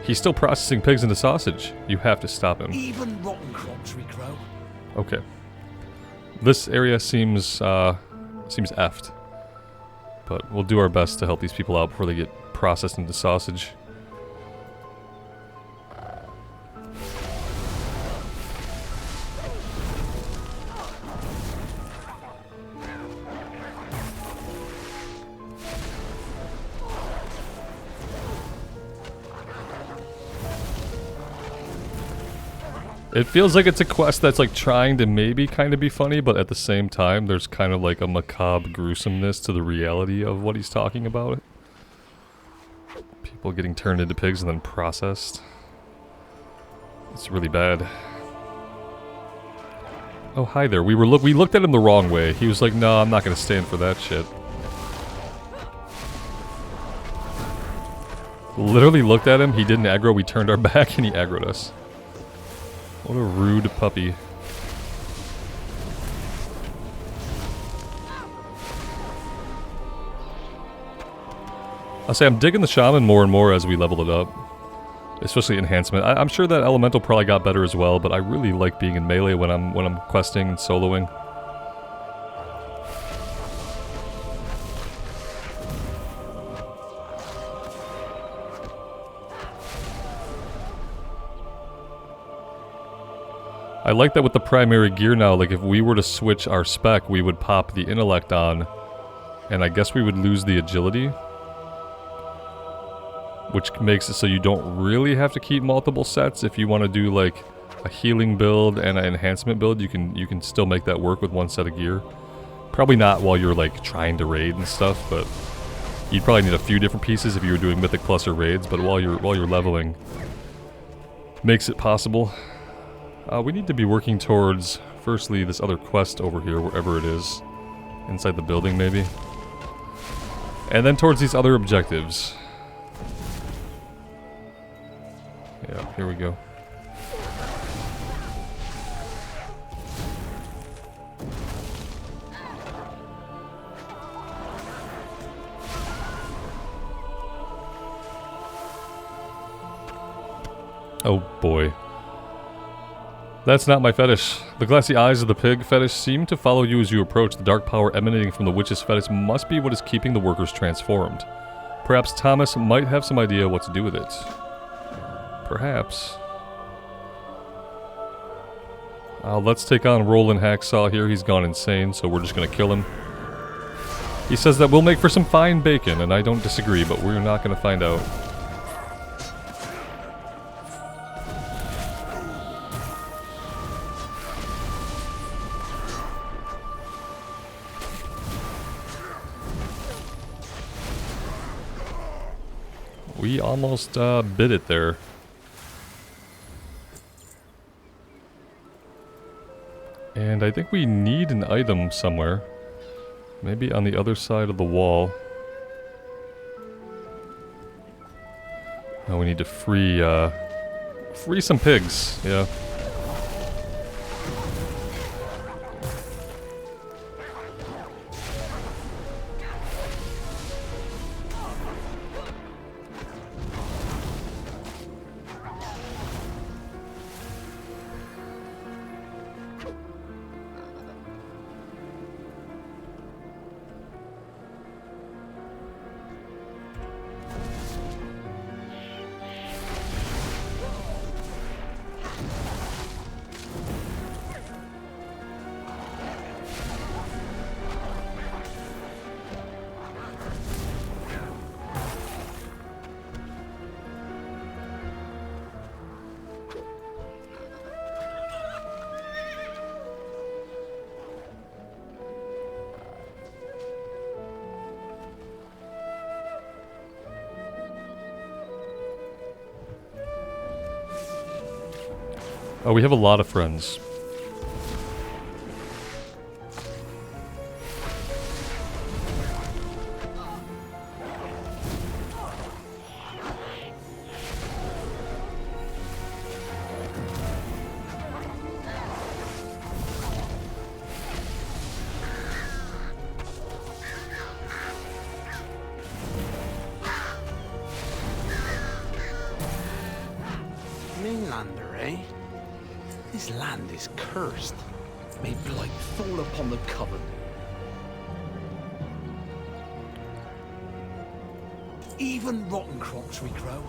[SPEAKER 1] He's still processing pigs into sausage. You have to stop him.
[SPEAKER 5] Even rotten crops regrow.
[SPEAKER 1] Okay. This area seems effed. But we'll do our best to help these people out before they get processed into sausage. It feels like it's a quest that's like trying to maybe kind of be funny, but at the same time there's kind of like a macabre gruesomeness to the reality of what he's talking about. People getting turned into pigs and then processed. It's really bad. Oh, hi there. We looked at him the wrong way. He was like, "No, I'm not going to stand for that shit." Literally looked at him. He didn't aggro. We turned our back and he aggroed us. What a rude puppy. I'll say I'm digging the Shaman more and more as we level it up. Especially enhancement. I'm sure that Elemental probably got better as well, but I really like being in melee when I'm questing and soloing. I like that with the primary gear now, like if we were to switch our spec, we would pop the intellect on, and I guess we would lose the agility. Which makes it so you don't really have to keep multiple sets. If you want to do like a healing build and an enhancement build, you can still make that work with one set of gear. Probably not while you're like trying to raid and stuff, but you'd probably need a few different pieces if you were doing Mythic Plus or raids, but while you're leveling, makes it possible. We need to be working towards, firstly, this other quest over here, wherever it is. Inside the building, maybe. And then towards these other objectives. Yeah, here we go. Oh boy. That's not my fetish. The glassy eyes of the pig fetish seem to follow you as you approach. The dark power emanating from the witch's fetish must be what is keeping the workers transformed. Perhaps Thomas might have some idea what to do with it. Perhaps. Let's take on Roland Hacksaw here. He's gone insane, so we're just gonna kill him. He says that we'll make for some fine bacon, and I don't disagree, but we're not gonna find out. We almost bit it there. And I think we need an item somewhere. Maybe on the other side of the wall. Oh, we need to free some pigs, yeah. Oh, we have a lot of friends.
[SPEAKER 3] Mainlander, eh? This land is cursed. May blight fall upon the coven. Even rotten crops regrow.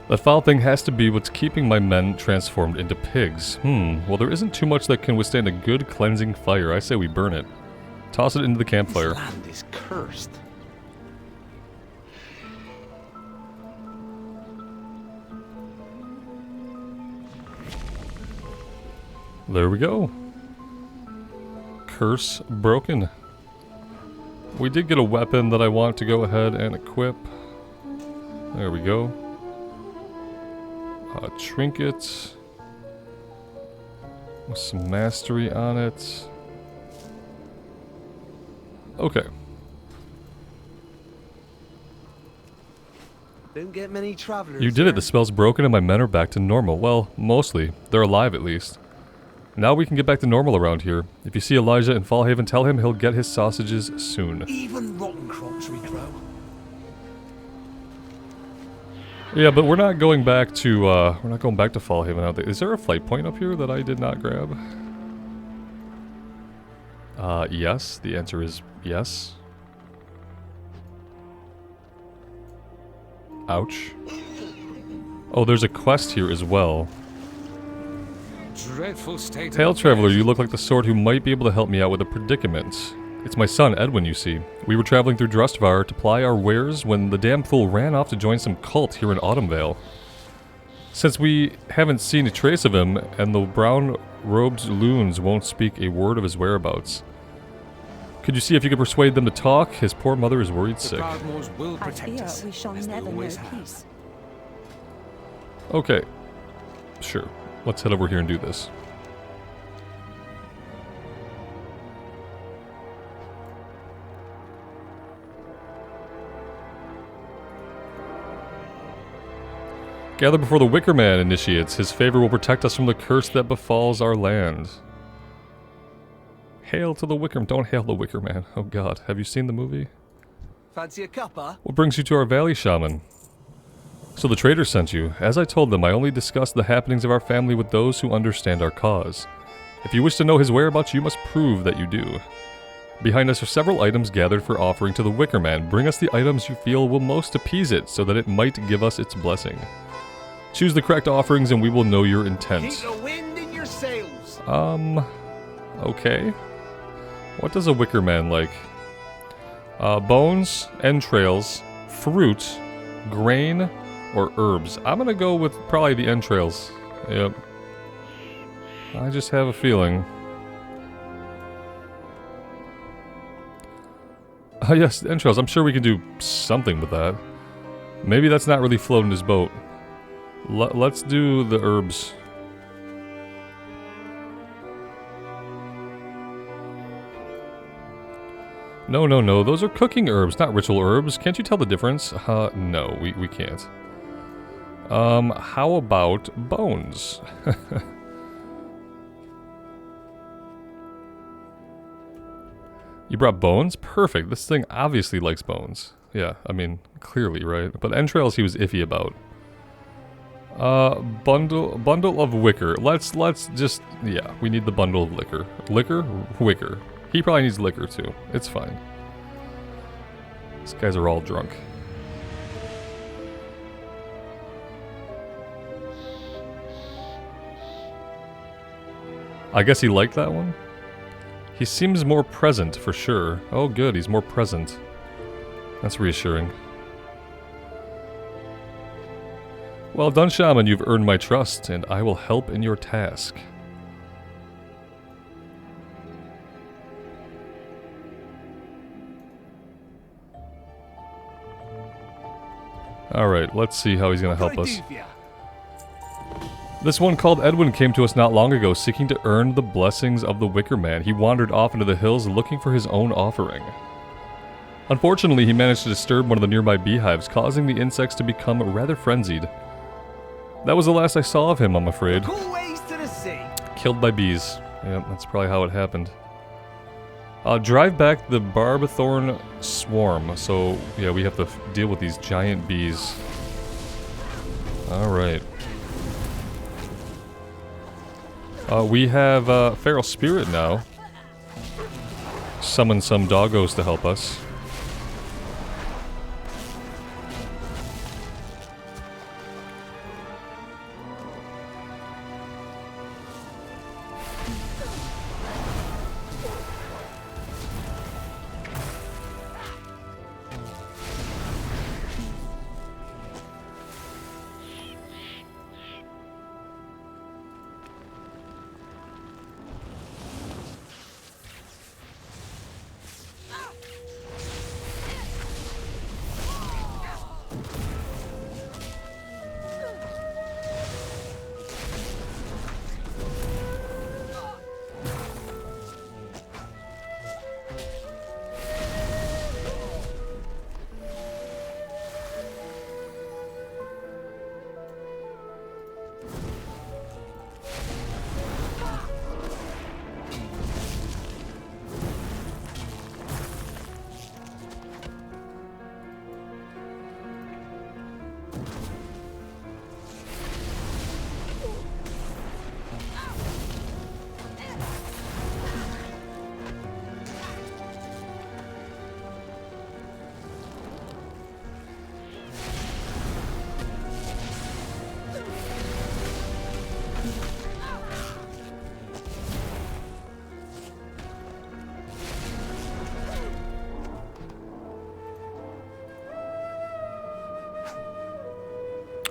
[SPEAKER 1] That foul thing has to be what's keeping my men transformed into pigs. Well, there isn't too much that can withstand a good cleansing fire. I say we burn it. Toss it into the campfire.
[SPEAKER 3] This land is cursed.
[SPEAKER 1] There we go. Curse broken. We did get a weapon that I want to go ahead and equip. There we go. A trinket. With some mastery on it. Okay.
[SPEAKER 3] Don't get many travelers.
[SPEAKER 1] You did it. The spell's broken and my men are back to normal. Well, mostly. They're alive at least. Now we can get back to normal around here. If you see Elijah in Fallhaven, tell him he'll get his sausages soon.
[SPEAKER 3] Even rotten crops regrow.
[SPEAKER 1] Yeah, but we're not going back to Fallhaven out there. Is there a flight point up here that I did not grab? Yes. The answer is yes. Ouch. Oh, there's a quest here as well.
[SPEAKER 9] Dreadful state.
[SPEAKER 1] Hail, traveler, you look like the sort who might be able to help me out with a predicament. It's my son, Edwin, you see. We were traveling through Drustvar to ply our wares when the damn fool ran off to join some cult here in Autumnvale. Since we haven't seen a trace of him, and the brown-robed loons won't speak a word of his whereabouts. Could you see if you could persuade them to talk? His poor mother is worried sick.
[SPEAKER 9] Will
[SPEAKER 10] I
[SPEAKER 9] protect
[SPEAKER 10] fear
[SPEAKER 9] us,
[SPEAKER 10] we shall
[SPEAKER 9] as they
[SPEAKER 10] never know
[SPEAKER 9] always have.
[SPEAKER 10] peace.
[SPEAKER 1] Okay. Sure. Let's head over here and do this. Gather before the Wicker Man initiates. His favor will protect us from the curse that befalls our land. Hail to the Wicker... Don't hail the Wicker Man. Oh god. Have you seen the movie?
[SPEAKER 3] Fancy a cuppa?
[SPEAKER 1] What brings you to our valley, Shaman? So the traders sent you. As I told them, I only discuss the happenings of our family with those who understand our cause. If you wish to know his whereabouts, you must prove that you do. Behind us are several items gathered for offering to the Wicker Man. Bring us the items you feel will most appease it, so that it might give us its blessing. Choose the correct offerings and we will know your intent.
[SPEAKER 3] Keep the wind in your sails.
[SPEAKER 1] Okay. What does a Wicker Man like? Bones, entrails, fruit, grain, or herbs. I'm gonna go with probably the entrails. Yep. I just have a feeling. Oh yes, entrails. I'm sure we can do something with that. Maybe that's not really floating his boat. Let's do the herbs. No, no, no. Those are cooking herbs, not ritual herbs. Can't you tell the difference? No, we can't. How about bones? You brought bones? Perfect. This thing obviously likes bones. Yeah, I mean, clearly, right? But entrails he was iffy about. Bundle of wicker. Let's just, yeah, we need the bundle of liquor. Liquor? Wicker. He probably needs liquor too. It's fine. These guys are all drunk. I guess he liked that one? He seems more present, for sure. Oh good, he's more present. That's reassuring. Well done, Shaman. You've earned my trust, and I will help in your task. Alright, let's see how he's gonna help us. This one called Edwin came to us not long ago, seeking to earn the blessings of the Wicker Man. He wandered off into the hills looking for his own offering. Unfortunately, he managed to disturb one of the nearby beehives, causing the insects to become rather frenzied. That was the last I saw of him, I'm afraid.
[SPEAKER 3] Cool ways to the sea.
[SPEAKER 1] Killed by bees. Yep, that's probably how it happened. Drive back the Barbathorn Swarm. So, yeah, we have to deal with these giant bees. Alright. We have Feral Spirit now. Summon some doggos to help us.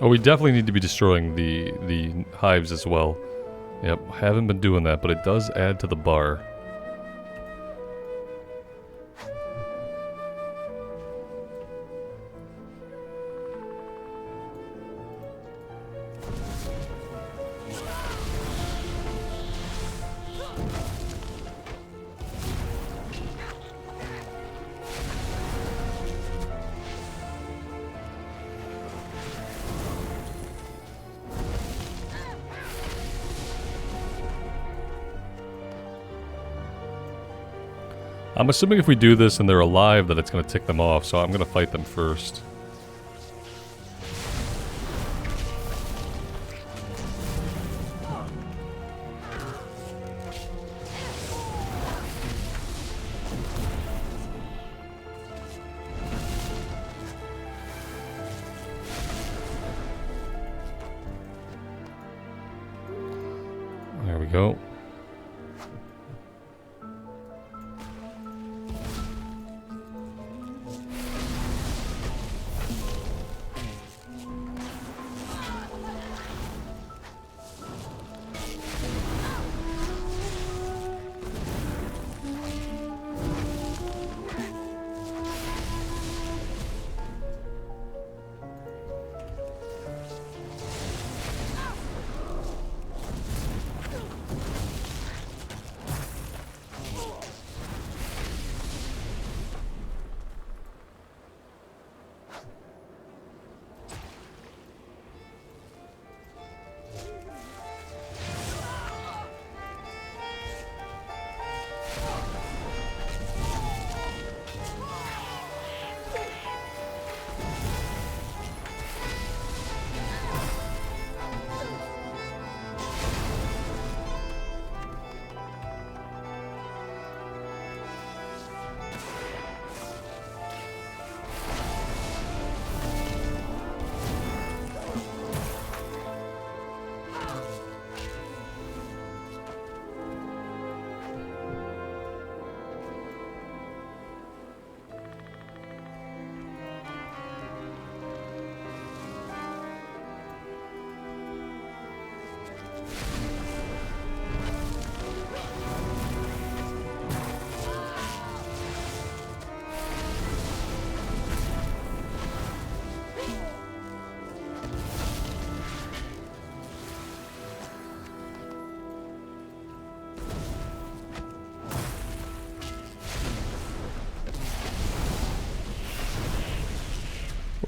[SPEAKER 1] Oh, we definitely need to be destroying the hives as well. Yep, haven't been doing that, but it does add to the bar. I'm assuming if we do this and they're alive that it's going to tick them off, so I'm going to fight them first. There we go.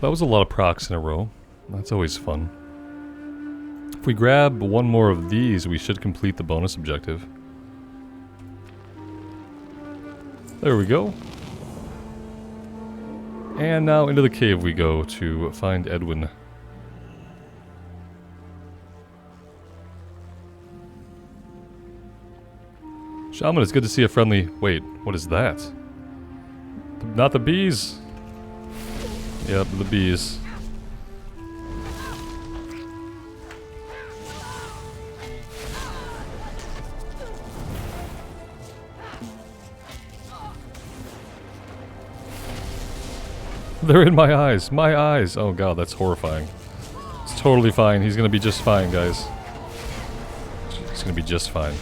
[SPEAKER 1] That was a lot of procs in a row. That's always fun. If we grab one more of these, we should complete the bonus objective. There we go. And now into the cave we go to find Edwin. Shaman, it's good to see a friendly... Wait, what is that? Not the bees! Yep, the bees. They're in my eyes! My eyes! Oh god, that's horrifying. It's totally fine. He's gonna be just fine, guys. He's gonna be just fine.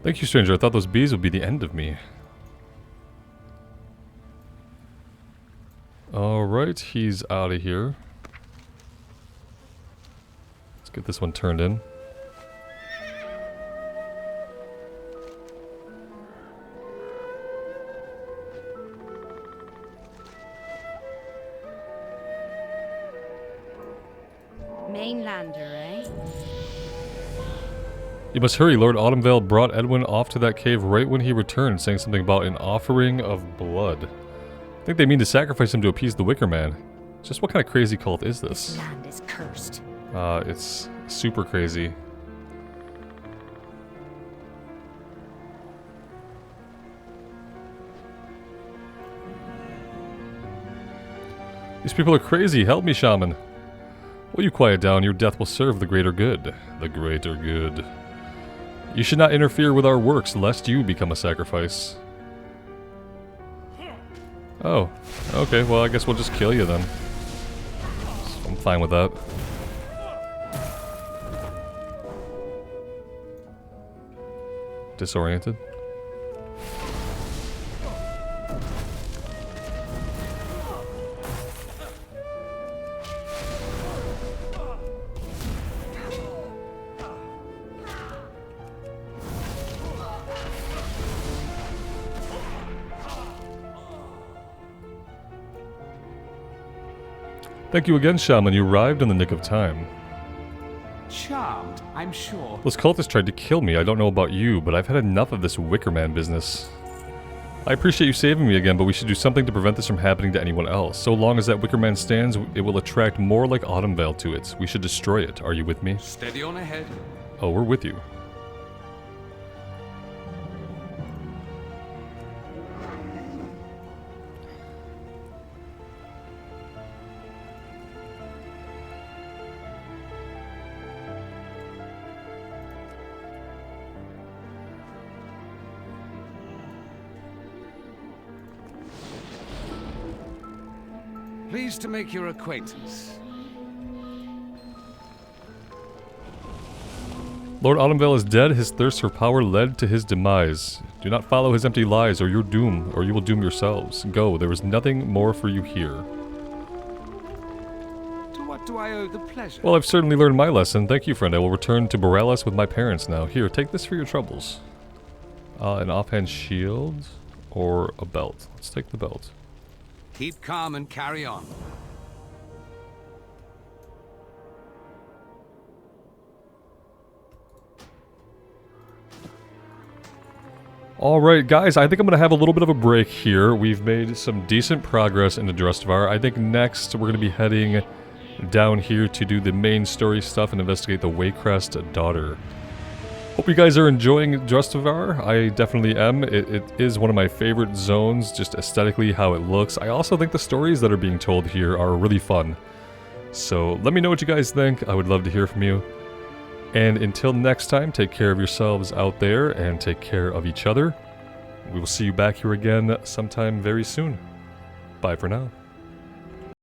[SPEAKER 1] Thank you, stranger. I thought those bees would be the end of me. Alright, he's out of here. Let's get this one turned in.
[SPEAKER 6] Mainlander, eh?
[SPEAKER 1] You must hurry. Lord Autumnvale brought Edwin off to that cave right when he returned, saying something about an offering of blood. I think they mean to sacrifice him to appease the Wicker Man. Just what kind of crazy cult is this?
[SPEAKER 6] This land is cursed.
[SPEAKER 1] It's super crazy. These people are crazy. Help me, Shaman. Will you quiet down? Your death will serve the greater good. The greater good. You should not interfere with our works, lest you become a sacrifice. Oh. Okay, well I guess we'll just kill you then. I'm fine with that. Disoriented. Thank you again, Shaman. You arrived in the nick of time.
[SPEAKER 9] Charmed, I'm sure.
[SPEAKER 1] Those cultists tried to kill me. I don't know about you, but I've had enough of this Wicker Man business. I appreciate you saving me again, but we should do something to prevent this from happening to anyone else. So long as that Wicker Man stands, it will attract more like Autumnvale to it. We should destroy it. Are you with me?
[SPEAKER 9] Steady on ahead.
[SPEAKER 1] Oh, we're with you.
[SPEAKER 9] Pleased to make your acquaintance.
[SPEAKER 1] Lord Autumnvale is dead. His thirst for power led to his demise. Do not follow his empty lies, or you will doom yourselves. Go, there is nothing more for you here.
[SPEAKER 9] To what do I owe the pleasure?
[SPEAKER 1] Well, I've certainly learned my lesson. Thank you, friend. I will return to Borealis with my parents now. Here, take this for your troubles. An offhand shield or a belt. Let's take the belt.
[SPEAKER 9] Keep calm and carry on.
[SPEAKER 1] Alright guys, I think I'm going to have a little bit of a break here. We've made some decent progress into Drustvar. I think next we're going to be heading down here to do the main story stuff and investigate the Waycrest daughter. Hope you guys are enjoying Drustvar. I definitely am. It is one of my favorite zones, just aesthetically how it looks. I also think the stories that are being told here are really fun. So let me know what you guys think. I would love to hear from you. And until next time, take care of yourselves out there and take care of each other. We will see you back here again sometime very soon. Bye for now.